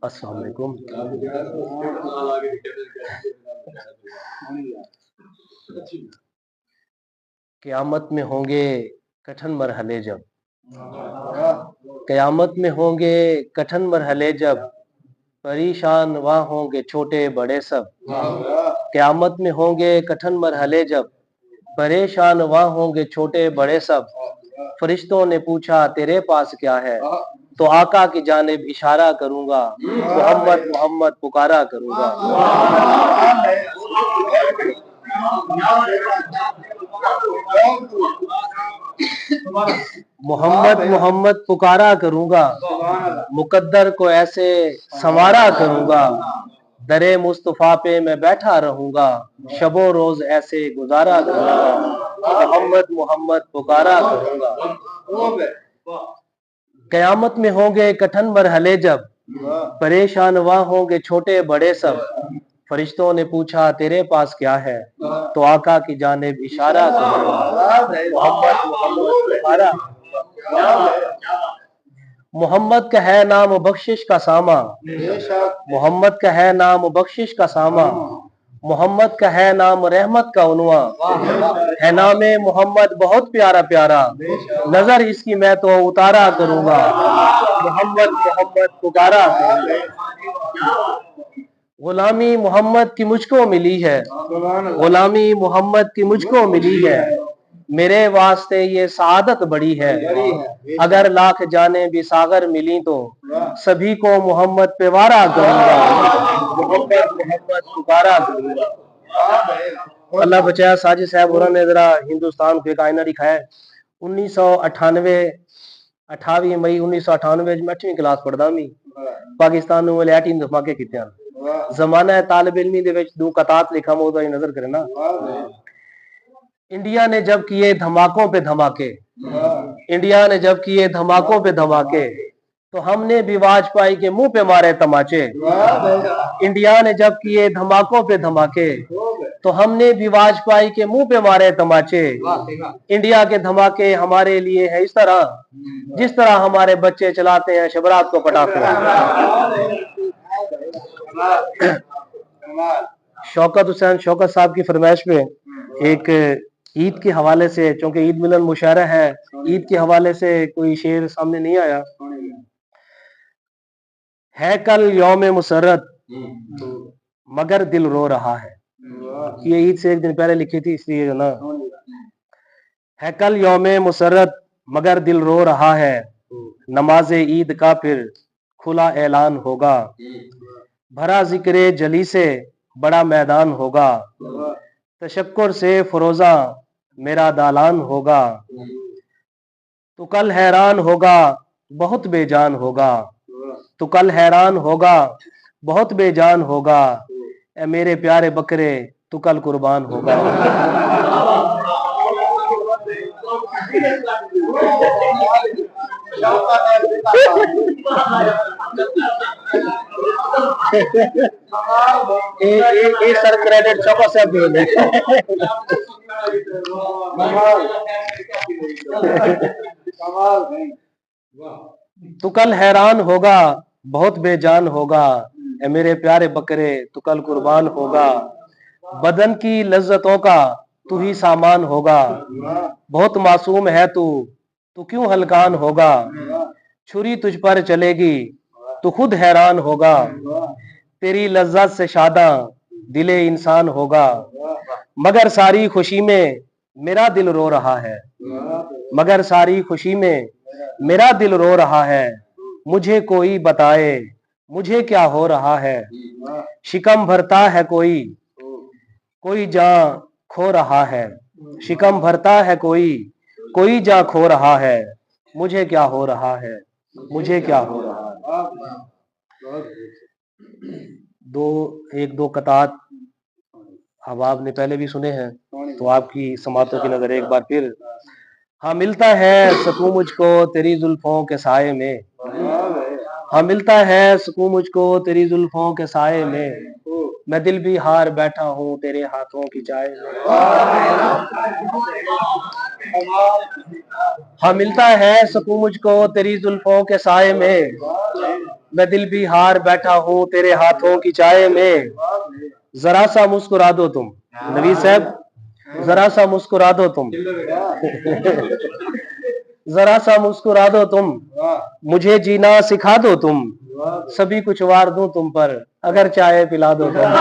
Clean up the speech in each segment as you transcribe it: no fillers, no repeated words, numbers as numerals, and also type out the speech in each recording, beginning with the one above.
अस्सलाम वालेकुम। क़यामत में होंगे कठिन मरहले जब, क़यामत में होंगे कठिन मरहले जब, परेशान वहाँ होंगे छोटे बड़े सब। क़यामत में होंगे कठिन मरहले जब, परेशान वहाँ होंगे छोटे बड़े सब। फरिश्तों ने पूछा तेरे पास क्या है, तो आका की जानिब इशारा करूंगा, मोहम्मद मोहम्मद पुकारा करूंगा। मोहम्मद मोहम्मद पुकारा करूंगा, मुकद्दर को ऐसे संवारा करूंगा। दरे मुस्तफा पे मैं बैठा रहूंगा, शबो रोज ऐसे गुजारा करूंगा। मोहम्मद मोहम्मद पुकारा करूंगा। क़यामत में होंगे कठिन मरहले जब, परेशान वहाँ होंगे छोटे बड़े सब। फरिश्तों ने पूछा तेरे पास क्या है, तो आका की जानिब इशारा करूंगा, मोहम्मद मोहम्मद पुकारा। मोहम्मद का है नाम बख्शिश का सामा, मोहम्मद का है नाम बख्शिश का सामा। मोहम्मद का है नाम रहमत का उन्वा, है नाम मोहम्मद बहुत प्यारा प्यारा। नजर इसकी मैं तो उतारा करूंगा, मोहम्मद मोहम्मद पुकारा करूंगा। गुलामी मोहम्मद की मुझको मिली है, गुलामी मोहम्मद की मुझको मिली है। मेरे वास्ते ये सआदत बड़ी है, अगर लाख जाने भी सागर मिली तो सभी को मोहम्मद पे वारा करूंगा, मोहम्मद मोहम्मद पुकारा करूंगा। अल्लाह बचाया। साजिद साहब होरा ने जरा हिंदुस्तान को एक आईना दिखाया। 1998 28 मई 1998 में 8वीं क्लास पढ़दा मी। पाकिस्तान ਨੂੰ ਮਲੈਟੀ ਧਮਾਕੇ ਕੀਤੇ ਹਨ। ਜ਼ਮਾਨਾ ਹੈ ਤਾਲਿਬ ਇਲਮੀ ਦੇ ਵਿੱਚ ਦੋ ਕਤਾਤ ਲਿਖਾ ਮੌਦਾ ਹੀ ਨਜ਼ਰ करना। इंडिया ने जब किए धमाकों पे धमाके, इंडिया ने जब किए धमाकों पे धमाके, तो हमने भी वाजपेयी के मुंह पे मारे तमाचे। इंडिया ने जब किए धमाकों पे धमाके, तो हमने भी वाजपेयी के मुंह पे मारे तमाचे। इंडिया के धमाके हमारे लिए है इस तरह, जिस तरह हमारे बच्चे चलाते हैं शबरात को पटाखे। शौकत हुसैन शौकत साहब की फरमाइश पे एक ईद के हवाले से, चूंकि ईद मिलन मुशायरा है, ईद के हवाले से कोई शेर सामने नहीं आया। है कल यौम मुसर्रत मगर दिल रो रहा है, ये ईद से एक दिन पहले लिखी थी इसलिए जो ना। है कल यौम मुसर्रत मगर दिल रो रहा है, नमाज ईद का फिर खुला ऐलान होगा। भरा जिक्रे जली से बड़ा मैदान होगा, तशक्कुर से फरोजा मेरा दालान होगा। तो कल हैरान होगा बहुत बेजान होगा, तो कल हैरान होगा बहुत बेजान होगा। ए मेरे प्यारे बकरे तो कल कुर्बान होगा। ये सर क्रेडिट चौका से तो कल हैरान होगा बहुत बेजान होगा। ए मेरे प्यारे बकरे तो कल कुर्बान होगा। बदन की लज्जतों का तू ही सामान होगा, बहुत मासूम है तू क्यों हलकान होगा। छुरी तुझ पर चलेगी तो खुद हैरान होगा, तेरी लज्जत से शादा दिले इंसान होगा। मगर सारी खुशी में मेरा दिल रो रहा है, मगर सारी खुशी में मेरा दिल रो रहा है। मुझे कोई बताए मुझे क्या हो रहा है, शिकम भरता है कोई जान खो रहा है। शिकम भरता है कोई जान खो रहा है। मुझे क्या हो रहा है, मुझे क्या हो रहा है। एक दो कतात अहबाब ने पहले भी सुने हैं, तो आपकी समातों की नजर एक बार फिर। हाँ मिलता है सुकून मुझको तेरी जुल्फों के साए में, हाँ मिलता है सुकून मुझको तेरी जुल्फों के साए में। मैं दिल भी हार बैठा हूँ तेरे हाथों की चाय में। हाँ मिलता है सुकून मुझको तेरी जुल्फों के साए में, میں دل بھی ہار بیٹھا ہوں تیرے ہاتھوں کی چائے میں، ذرا سا مسکرا دو تم، نبی صاحب ذرا سا مسکرا دو تم، ذرا سا مسکرا دو تم، مجھے جینا سکھا دو تم، سبھی کچھ وار دوں تم پر، اگر چائے پلا دو تم۔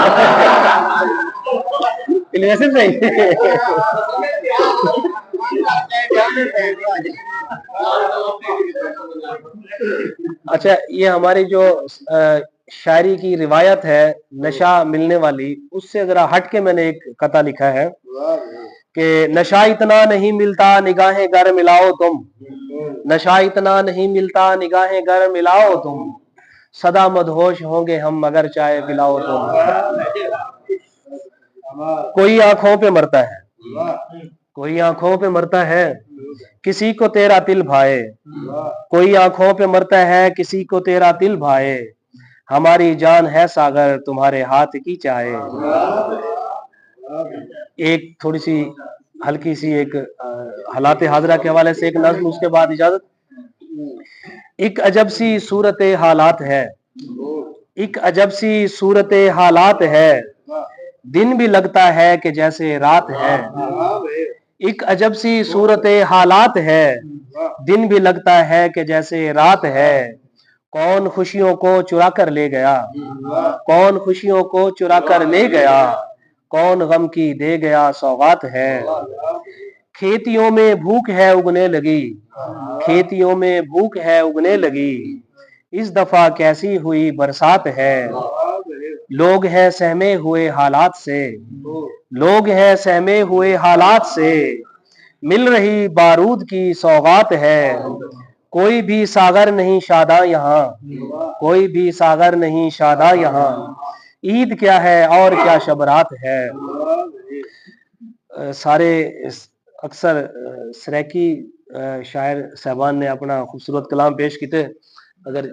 اچھا، یہ ہماری جو شاعری کی روایت ہے نشہ ملنے والی، اس سے ذرا ہٹ کے میں نے ایک قطعہ لکھا ہے کہ نشہ اتنا نہیں ملتا نگاہیں گر ملاؤ تم، نشہ اتنا نہیں ملتا نگاہیں گر ملاؤ تم، سدا مدہوش ہوں گے ہم اگر چائے پلاؤ تم۔ کوئی آنکھوں پہ مرتا ہے، کوئی آنکھوں پہ مرتا ہے، کسی کو تیرا دل بھائے، کوئی آنکھوں پہ مرتا ہے کسی کو تیرا دل بھائے، ہماری جان ہے ساغر تمہارے ہاتھ کی چائے۔ ایک تھوڑی سی ہلکی سی ایک حالات حاضرہ کے حوالے سے ایک نظم، اس کے بعد اجازت۔ ایک عجب سی صورت حالات ہے، ایک عجب سی صورت حالات ہے، دن بھی لگتا ہے کہ جیسے رات ہے، ایک عجب سی صورت حالات ہے، دن بھی لگتا ہے کہ جیسے رات ہے، کون خوشیوں کو چرا کر لے گیا، کون خوشیوں کو چرا کر لے گیا، کون غم کی دے گیا سوغات ہے، کھیتیوں میں بھوک ہے اگنے لگی، کھیتیوں میں بھوک ہے اگنے لگی، اس دفعہ کیسی ہوئی برسات ہے، لوگ ہیں سہمے ہوئے حالات سے، لوگ ہیں سہمے ہوئے حالات سے، مل رہی بارود کی سوغات ہے، کوئی بھی ساغر نہیں شاداں یہاں، کوئی بھی ساغر نہیں شاداں یہاں، عید کیا ہے اور کیا شبرات ہے۔ سارے اکثر سریکی شاعر صاحبان نے اپنا خوبصورت کلام پیش کیتے، اگر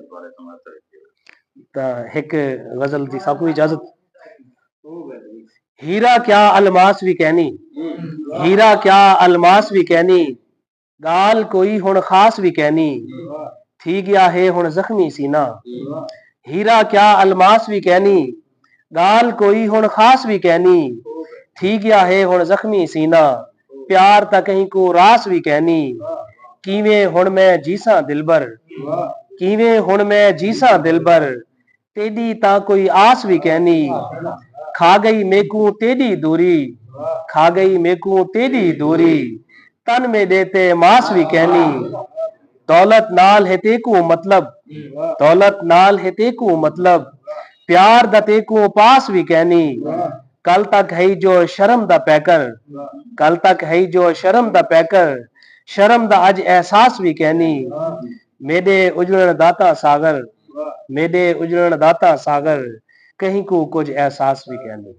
ایک غزل دی سب کو اجازت۔ ہیرا کیا الماس بھی کہنی، ہیرا کیا الماس بھی کہنی، گال کوئی ہن خاص بھی کہنی، تھی گیا ہے ہن زخمی سینہ، ہیرا کیا الماس بھی کہنی، گال کوئی ہن خاص بھی کہنی، تھی گیا ہے ہن زخمی سینہ، پیار تا کہیں کو راس بھی کہنی، کیویں ہن میں جیساں دلبر، کیویں ہن میں جیساں دلبر، تیڈی تا کوئی آس بھی کہنی، کھا گئی میکوں تیڈی دوری، کھا گئی میکوں تیڈی دوری، تن میں دیتے ماس بھی کہنی، دولت نال ہے تیکوں مطلب، دولت نال ہے تیکوں مطلب، پیار دا تیکوں پاس بھی کہنی، کل تک ہے جو شرم دا پیکر، کل تک ہے جو شرم دا پیکر، شرم دا اج احساس بھی کہنی، میرے اجڑن داتا ساگر، میرے اجڑن داتا ساگر، کہیں کو کچھ احساس بھی کہنی۔